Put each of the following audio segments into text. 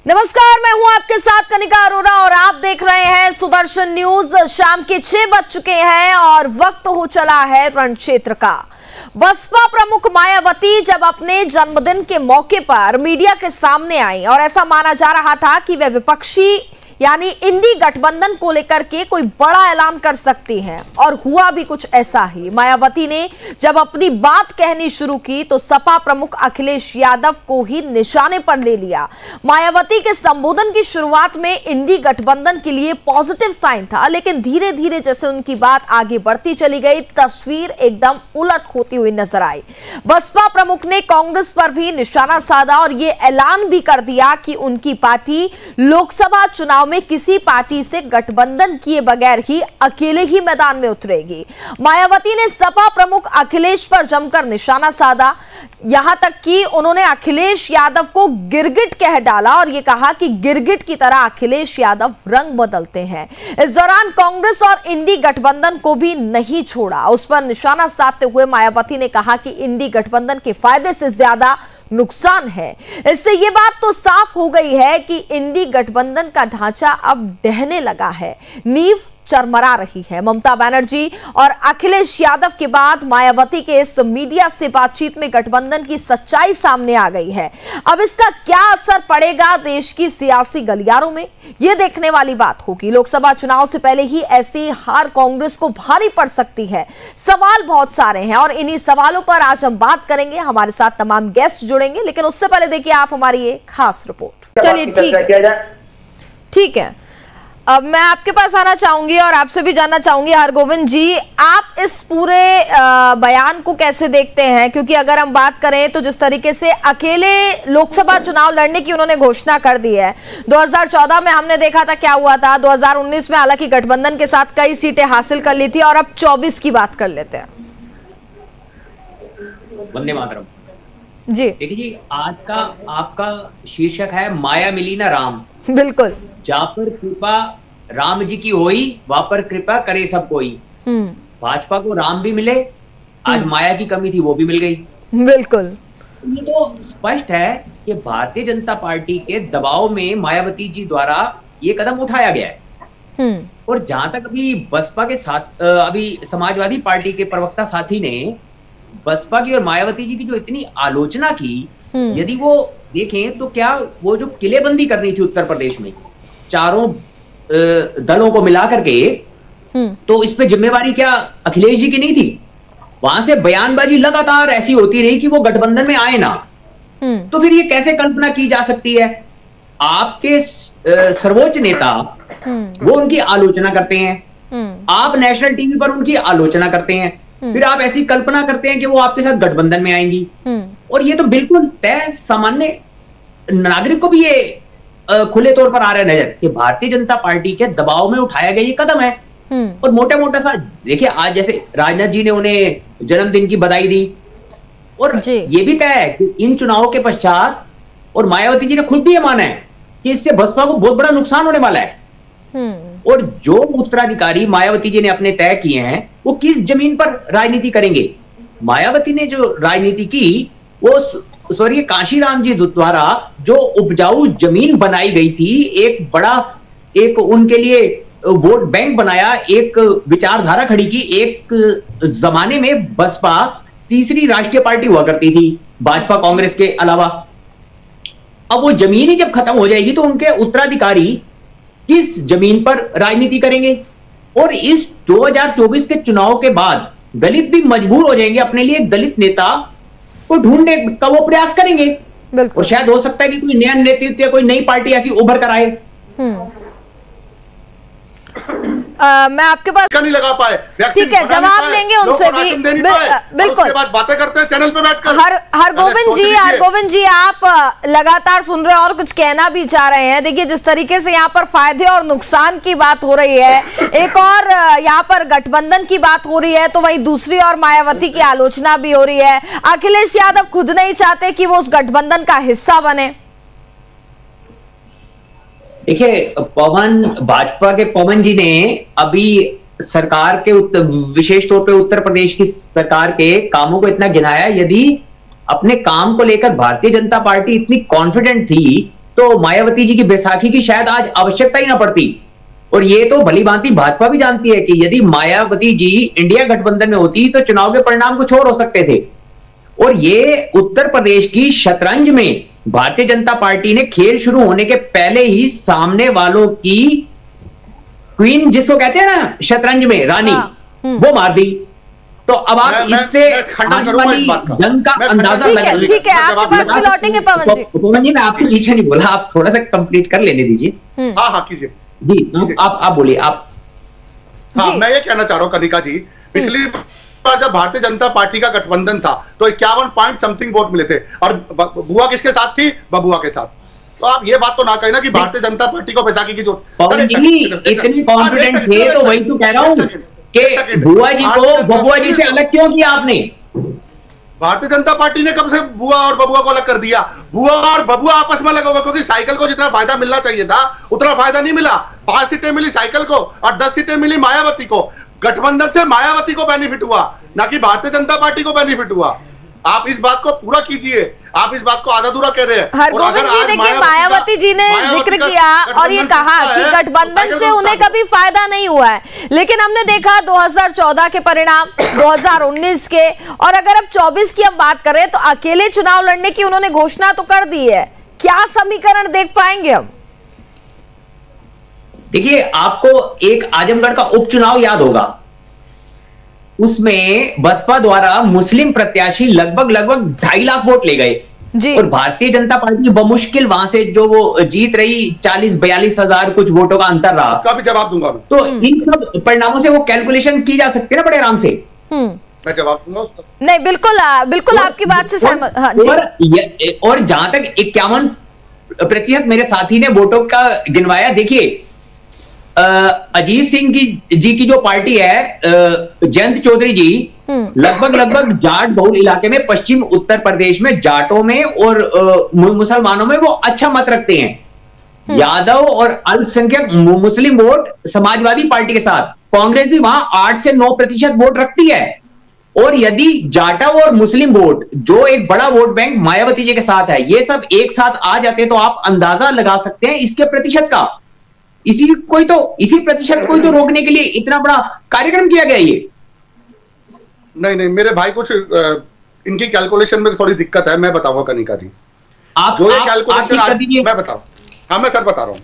नमस्कार, मैं हूं आपके साथ कनिका अरोरा और आप देख रहे हैं सुदर्शन न्यूज। शाम के 6 बज चुके हैं और वक्त हो चला है रण क्षेत्र का। बसपा प्रमुख मायावती जब अपने जन्मदिन के मौके पर मीडिया के सामने आई और ऐसा माना जा रहा था कि वे विपक्षी यानी इंडी गठबंधन को लेकर के कोई बड़ा ऐलान कर सकती हैं और हुआ भी कुछ ऐसा ही। मायावती ने जब अपनी बात कहनी शुरू की तो सपा प्रमुख अखिलेश यादव को ही निशाने पर ले लिया। मायावती के संबोधन की शुरुआत में इंडी गठबंधन के लिए पॉजिटिव साइन था, लेकिन धीरे धीरे जैसे उनकी बात आगे बढ़ती चली गई, तस्वीर एकदम उलट होती हुई नजर आई। बसपा प्रमुख ने कांग्रेस पर भी निशाना साधा और ये ऐलान भी कर दिया कि उनकी पार्टी लोकसभा चुनाव में किसी पार्टी से गठबंधन किए बगैर ही अकेले ही मैदान में उतरेगी। मायावती ने सपा प्रमुख अखिलेश पर जमकर निशाना साधा, यहां तक कि उन्होंने अखिलेश यादव को गिरगिट कह डाला और यह कहा कि गिरगिट की तरह अखिलेश यादव रंग बदलते हैं। इस दौरान कांग्रेस और इंडी गठबंधन को भी नहीं छोड़ा। उस पर निशाना साधते हुए मायावती ने कहा कि इंडी गठबंधन के फायदे से ज्यादा नुकसान है। इससे ये बात तो साफ हो गई है कि इंडी गठबंधन का ढांचा अब ढहने लगा है, नींव चरमरा रही है। ममता बनर्जी और अखिलेश यादव के बाद मायावती के इस मीडिया से बातचीत में गठबंधन की सच्चाई सामने आ गई है। अब इसका क्या असर पड़ेगा देश की सियासी गलियारों में, यह देखने वाली बात होगी। लोकसभा चुनाव से पहले ही ऐसी हार कांग्रेस को भारी पड़ सकती है। सवाल बहुत सारे हैं और इन्हीं सवालों पर आज हम बात करेंगे। हमारे साथ तमाम गेस्ट जुड़ेंगे, लेकिन उससे पहले देखिए आप हमारी ये खास रिपोर्ट। चलिए ठीक है, अब मैं आपके पास आना चाहूंगी और आपसे भी जानना चाहूंगी हरगोविंद जी, आप इस पूरे बयान को कैसे देखते हैं? क्योंकि अगर हम बात करें तो जिस तरीके से अकेले लोकसभा चुनाव लड़ने की उन्होंने घोषणा कर दी है, 2014 में हमने देखा था क्या हुआ था, 2019 में हालांकि गठबंधन के साथ कई सीटें हासिल कर ली थी और अब 24 की बात कर लेते हैं। वंदे मातरम जी। देखिए जी, आज का आपका शीर्षक है माया मिली ना राम। बिल्कुल। जा पर कृपा राम जी की होई, वहां पर कृपा करे सब कोई। भाजपा को राम भी मिले, आज माया की कमी थी वो भी मिल गई। बिल्कुल। ये तो स्पष्ट है कि भारतीय जनता पार्टी के दबाव में मायावती जी द्वारा ये कदम उठाया गया है। और जहां तक अभी बसपा के साथ अभी समाजवादी पार्टी के प्रवक्ता साथी ने बसपा की और मायावती जी की जो इतनी आलोचना की, यदि वो देखें तो क्या वो जो किलेबंदी करनी थी उत्तर प्रदेश में चारों दलों को मिला करके, तो इस पे जिम्मेवारी क्या अखिलेश जी की नहीं थी? वहां से बयानबाजी लगातार ऐसी होती रही कि वो गठबंधन में आए ना। तो फिर ये कैसे कल्पना की जा सकती है? आपके सर्वोच्च नेता वो उनकी आलोचना करते हैं, आप नेशनल टीवी पर उनकी आलोचना करते हैं, फिर आप ऐसी कल्पना करते हैं कि वो आपके साथ गठबंधन में आएंगी। और ये तो बिल्कुल तय सामान्य नागरिक को भी ये खुले तौर पर आ रहा है नजर कि भारतीय जनता पार्टी के दबाव में उठाया गया ये कदम है। और मोटा सा देखिए, आज जैसे राजनाथ जी ने उन्हें जन्मदिन की बधाई दी और ये भी तय है कि इन चुनावों के पश्चात, और मायावती जी ने खुद भी ये माना है कि इससे बसपा को बहुत बड़ा नुकसान होने वाला है। और जो उत्तराधिकारी मायावती जी ने अपने तय किए हैं वो किस जमीन पर राजनीति करेंगे? मायावती ने जो राजनीति की वो स्वर्गीय कांशीराम जी द्वारा जो उपजाऊ जमीन बनाई गई थी, एक उनके लिए वोट बैंक बनाया, एक विचारधारा खड़ी की। एक जमाने में बसपा तीसरी राष्ट्रीय पार्टी हुआ करती थी भाजपा कांग्रेस के अलावा। अब वो जमीन ही जब खत्म हो जाएगी तो उनके उत्तराधिकारी किस जमीन पर राजनीति करेंगे? और इस 2024 के चुनाव के बाद दलित भी मजबूर हो जाएंगे, अपने लिए एक दलित नेता को ढूंढने का वो प्रयास करेंगे। और शायद हो सकता है कि कोई नया नेतृत्व या कोई नई पार्टी ऐसी उभर कर आए। मैं आपके पास नहीं लगा पाए, ठीक है, जवाब लेंगे उनसे भी। बिल्कुल, उसके बाद बातें करते हैं चैनल पे बैठकर। हरगोविंद जी, आप लगातार सुन रहे हैं और कुछ कहना भी चाह रहे हैं। देखिए, जिस तरीके से यहाँ पर फायदे और नुकसान की बात हो रही है, एक और यहाँ पर गठबंधन की बात हो रही है, तो वहीं दूसरी और मायावती की आलोचना भी हो रही है। अखिलेश यादव खुद नहीं चाहते कि वो उस गठबंधन का हिस्सा बने। देखिए, भाजपा के पवन जी ने अभी सरकार के विशेष तौर पे उत्तर प्रदेश की सरकार के कामों को इतना गिनाया। यदि अपने काम को लेकर भारतीय जनता पार्टी इतनी कॉन्फिडेंट थी तो मायावती जी की बैसाखी की शायद आज आवश्यकता ही ना पड़ती। और ये तो भली भांति भाजपा भी जानती है कि यदि मायावती जी इंडिया गठबंधन में होती तो चुनाव के परिणाम कुछ और हो सकते थे। और ये उत्तर प्रदेश की शतरंज में भारतीय जनता पार्टी ने खेल शुरू होने के पहले ही सामने वालों की क्वीन, जिसको कहते हैं ना शतरंज में रानी, वो मार दी। तो अब आप इससे जंग का अंदाजा लगा। ठीक है, आपके पास भी लौटेंगे पवन जी। पवन जी, मैं आपके पीछे नहीं बोला, आप थोड़ा सा कंप्लीट कर लेने दीजिए। हाँ कीजिए जी, आप बोलिए आप। हाँ, मैं ये कहना चाह रहा हूँ कनिका जी, पिछली बार जब भारतीय जनता पार्टी का गठबंधन था तो 51 पॉइंट समथिंग वोट मिले थे, और बुआ किसके साथ थी? बबुआ के साथ। तो आप ये बात तो ना कहें ना कि भारतीय जनता पार्टी को बैसाखी की जो इतनी कॉन्फिडेंट थे, तो वही तो कह रहा हूँ कि बुआ जी को बबुआ जी से अलग क्यों किया आपने? भारतीय जनता पार्टी ने कब से बुआ और बबुआ को अलग कर दिया? बुआ और बबुआ आपस में अलग होगा, क्योंकि साइकिल को जितना फायदा मिलना चाहिए था उतना फायदा नहीं मिला। 5 सीटें मिली साइकिल को और 10 सीटें मिली मायावती को। गठबंधन से मायावती को बेनिफिट हुआ, ना कि भारतीय जनता पार्टी को बेनिफिट हुआ। आप इस बात को पूरा कीजिए, आप इस बात को आधा अधूरा कह रहे हैं। हरगोविंद जी, देखिए मायावती जी ने जिक्र किया और ये कहा कि गठबंधन से उन्हें कभी फायदा नहीं हुआ है, लेकिन हमने देखा 2014 के परिणाम, 2019 के, और अगर अब 24 की हम बात करें तो अकेले चुनाव लड़ने की उन्होंने घोषणा तो कर दी है। क्या समीकरण देख पाएंगे हम? देखिए, आपको एक आजमगढ़ का उपचुनाव याद होगा, उसमें बसपा द्वारा मुस्लिम प्रत्याशी लगभग 2.5 लाख वोट ले गए जी। और भारतीय जनता पार्टी बमुश्किल वहां से जो वो जीत रही, 40-42 हजार कुछ वोटों का अंतर रहा। उसका भी जवाब दूंगा। तो इन सब परिणामों से वो कैलकुलेशन की जा सकती है ना बड़े आराम से। मैं जवाब दूंगा उसका। नहीं, बिल्कुल आपकी बात से सहमत। हाँ जी। और जहां तक 51% मेरे साथी ने वोटों का गिनवाया, देखिए अजीत सिंह जी की जो पार्टी है, जयंत चौधरी जी, लगभग जाट बहुल इलाके में पश्चिम उत्तर प्रदेश में जाटों में और मुसलमानों में वो अच्छा मत रखते हैं। यादव और अल्पसंख्यक मुस्लिम वोट समाजवादी पार्टी के साथ, कांग्रेस भी वहां 8 से 9% वोट रखती है। और यदि जाटा और मुस्लिम वोट, जो एक बड़ा वोट बैंक मायावती जी के साथ है, ये सब एक साथ आ जाते तो आप अंदाजा लगा सकते हैं इसके प्रतिशत का। इसी प्रतिशत को तो रोकने के लिए इतना बड़ा कार्यक्रम किया गया। ये नहीं, मेरे भाई कुछ इनकी कैलकुलेशन में थोड़ी दिक्कत है। मैं बताऊंगा कनिका जी, जो ये कैलकुलेशन मैं बताऊं। हाँ, मैं सर बता रहा हूं।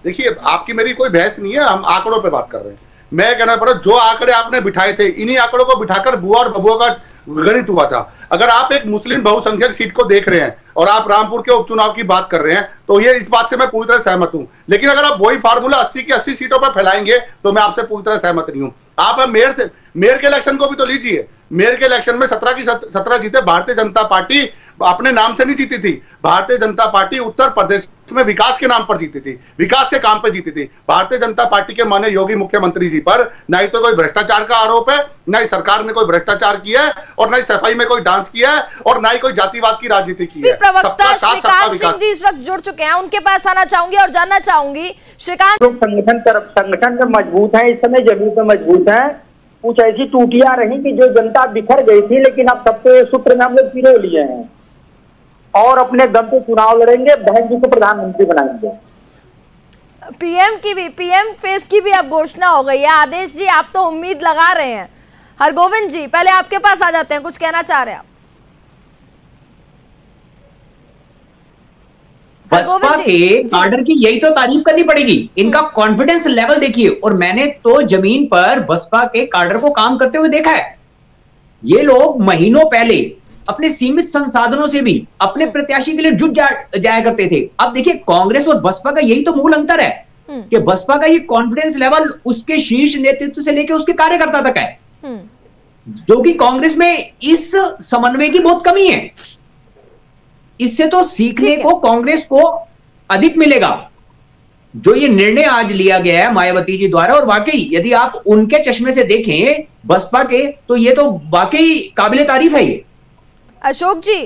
देखिए, आपकी मेरी कोई बहस नहीं है, हम आंकड़ों पे बात कर रहे हैं। मैं कहना पड़ा, जो आंकड़े आपने बिठाए थे, इन्हीं आंकड़ों को बिठाकर बुआ और बबुआ का गणित हुआ था। अगर आप एक मुस्लिम बहुसंख्यक सीट को देख रहे हैं और आप रामपुर के उपचुनाव की बात कर रहे हैं, तो ये इस बात से मैं पूरी तरह सहमत हूं। लेकिन अगर आप वही फार्मूला 80 की 80 सीटों पर फैलाएंगे तो मैं आपसे पूरी तरह सहमत नहीं हूं। आप मेयर के इलेक्शन को भी तो लीजिए। मेयर के इलेक्शन में 17 की 17 सीटें भारतीय जनता पार्टी अपने नाम से नहीं जीती थी। भारतीय जनता पार्टी उत्तर प्रदेश में विकास के नाम पर जीती थी, विकास के काम पर जीती थी। भारतीय जनता पार्टी के माननीय योगी मुख्यमंत्री जी पर ना ही तो कोई भ्रष्टाचार का आरोप है, ना ही सरकार ने कोई भ्रष्टाचार किया है, और ना ही सफाई में कोई डांस किया है, और ना ही कोई जातिवाद की राजनीति की है। प्रवक्ता श्रीकांत सिंह जी इस वक्त जुड़ चुके हैं, उनके पास आना चाहूंगी और जानना चाहूंगी। श्रीकांत, संगठन में मजबूत है, इस समय जमीन पे मजबूत है। कुछ ऐसी टूटियां रही कि जो जनता बिखर गई थी, लेकिन अब सबके सूत्र में हम लोग पिरो लिए हैं और अपने दम पे चुनाव लड़ेंगे, बहन जी को प्रधानमंत्री बनाएंगे। पीएम फेस की भी अब घोषणा हो गई है। आदेश जी, आप तो उम्मीद लगा रहे हैं। हरगोविंद जी, पहले आपके पास आ जाते हैं, कुछ कहना चाह रहे हैं आप? बसपा के कार्डर की यही तो तारीफ करनी पड़ेगी, इनका कॉन्फिडेंस लेवल देखिए। और मैंने तो जमीन पर बसपा के कार्डर को काम करते हुए देखा है। ये लोग महीनों पहले अपने सीमित संसाधनों से भी अपने प्रत्याशी के लिए जुट जाया करते थे। अब देखिए, कांग्रेस और बसपा का यही तो मूल अंतर है कि बसपा का ये कॉन्फिडेंस लेवल उसके शीर्ष नेतृत्व से लेकर उसके कार्यकर्ता तक है, जो कि कांग्रेस में इस समन्वय की बहुत कमी है। इससे तो सीखने को कांग्रेस को अधिक मिलेगा, जो ये निर्णय आज लिया गया है मायावती जी द्वारा। और वाकई यदि आप उनके चश्मे से देखें बसपा के, तो ये तो वाकई काबिले तारीफ है। ये अशोक जी,